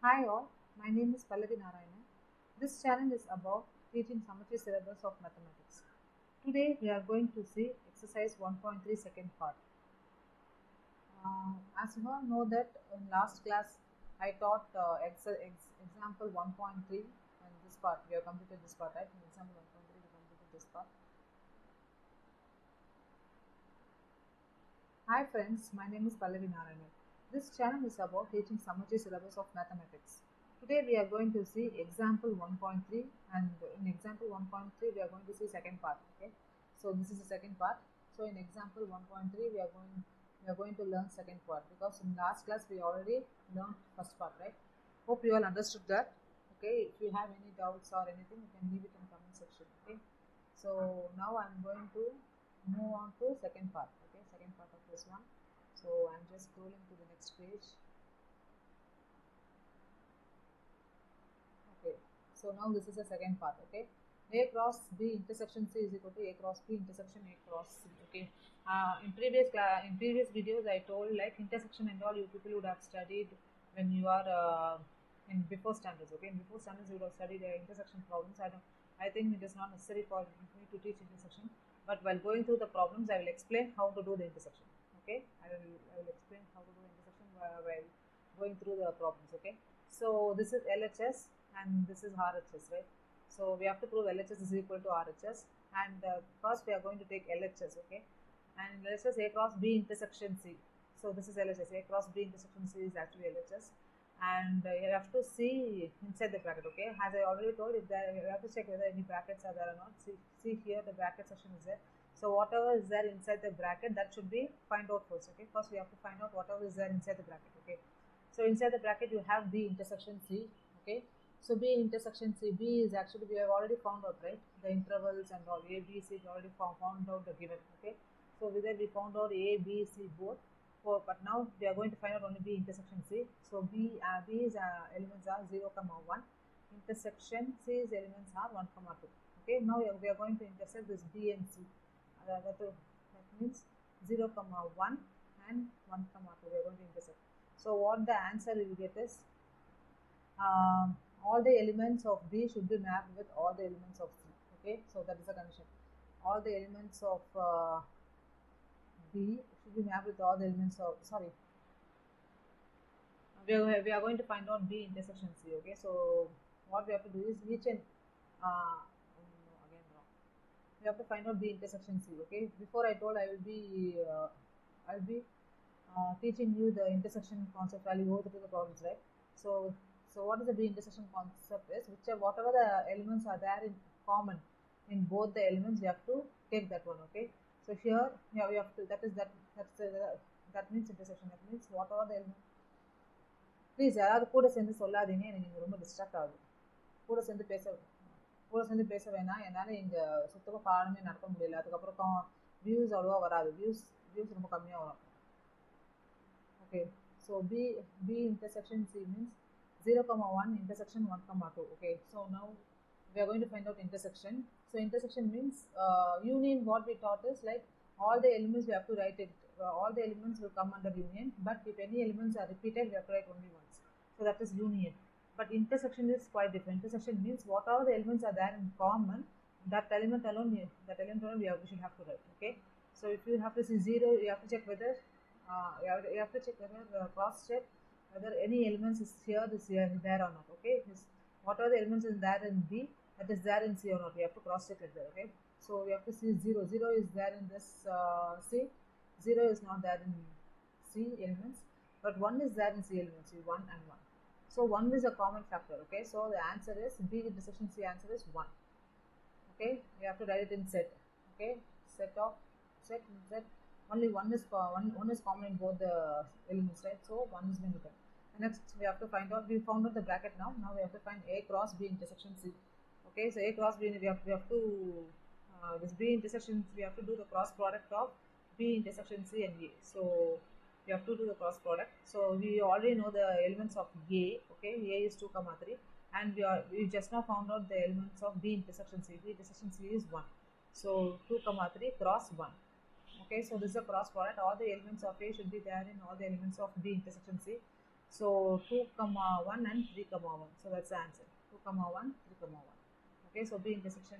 Hi all, my name is Pallavi Narayanan. This channel is about teaching Samacheer syllabus of mathematics. Today we are going to see exercise 1.3 second part. As you all know that in last class I taught example 1.3 and this part we have completed this part, right? In example 1.3 we completed this part. Hi friends, my name is Pallavi Narayanan. This channel is about teaching Samacheer syllabus of mathematics. Today we are going to see example 1.3 and in example 1.3 we are going to see second part. Okay, so this is the second part. So in example 1.3 we are going to learn second part because in last class we already learned first part, right? Hope you all understood that. Okay, if you have any doubts or anything you can leave it in comment section. Okay, so now I'm going to move on to second part. Okay, second part of this one. So I'm just scrolling to the next page. Okay, so now this is the second part. Okay, a cross b intersection c is equal to a cross b intersection a cross c. Okay, in previous videos I told like intersection and all you people would have studied when you are in before standards. Okay, in before standards you would have studied intersection problems. I think it is not necessary for me to teach intersection, but while going through the problems I will explain how to do the intersection. Okay, I will explain how to do intersection while going through the problems. Okay, so this is LHS and this is RHS, right? So we have to prove LHS is equal to RHS, and first we are going to take LHS. Okay, and LHS A cross B intersection C. So this is LHS A cross B intersection C is actually LHS, and you have to see inside the bracket. Okay, as I already told, if there you have to check whether any brackets are there or not. See here the bracket section is there. So whatever is there inside the bracket, that should be find out first. Okay, first we have to find out whatever is there inside the bracket. Okay, so inside the bracket you have B intersection C. Okay, so B intersection C, B is actually we have already found out, right? The intervals and all A, B, C is already found out the given. Okay, so whether we found out A, B, C both. But now we are going to find out only B intersection C. So B's elements are 0, 1. Intersection C's elements are 1, 2. Okay, now we are going to intersect this B and C. That means 0, 1 and 1, 2. We are going to intersect. So what the answer we will get is all the elements of B should be mapped with all the elements of C. Okay, so that is the condition. All the elements of B should be mapped with all the elements of, sorry, we are going to find out B intersection C. Okay, so what we have to do is each and no, again wrong. We have to find out B intersection C. Okay, before I told I'll be teaching you the intersection concept while you go through the problems, right? So what is the B intersection concept is whatever the elements are there in common in both the elements, you have to take that one. Okay, so here yeah, we have to that means intersection. That means whatever the element. Please யாராவது கூட சேர்ந்து சொல்லாதீங்க, எனக்கு இங்கே ரொம்ப distract ஆகுது. கூட சேர்ந்து பேச வேணாம், என்னால் இங்கே சுத்தமாக பாடமே நடத்த முடியல. அதுக்கப்புறம் வியூஸ் அவ்வளோவா வராது, வியூஸ் ரொம்ப கம்மியாக வரும். Okay, so B intersection C means 0, 1 intersection 1, 2. Okay, so now we are going to find out intersection. So intersection means union. What we taught is like all the elements we have to write it. All the elements will come under union, but if any elements are repeated, we have to write only once. So that is union. But intersection is quite different. Intersection means whatever the elements are there in common, that element alone we should have to write. Okay, so if you have to see 0, you have to check whether you have to check whether cross check whether any elements is here there or not. Okay, what are the elements is there in B, that is there in C or not, we have to cross check it there. Okay, so we have to see 0 is there in this C, 0 is not there in C elements, but 1 is there in C elements, 1 and 1. So 1 is a common factor. Okay, so the answer is B intersection C, answer is 1. Okay, we have to write it in set. Okay, set only one is common in both the elements, right? So 1 is been written. Next we have to find out, we found out the bracket. Now we have to find A cross B intersection C. Okay, so A cross B, we have to this B intersection, we have to do the cross product of B intersection C and A. So we have to do the cross product. So we already know the elements of A. Okay, A is 2, 3, and we just now found out the elements of B intersection C. B intersection C is 1. So 2, 3 cross 1. Okay, so this is a cross product. All the elements of A should be there in all the elements of B intersection C. So 2 comma 1 and 3 comma 1. So that's the answer. 2 comma 1, 3 comma 1. Okay, so B intersection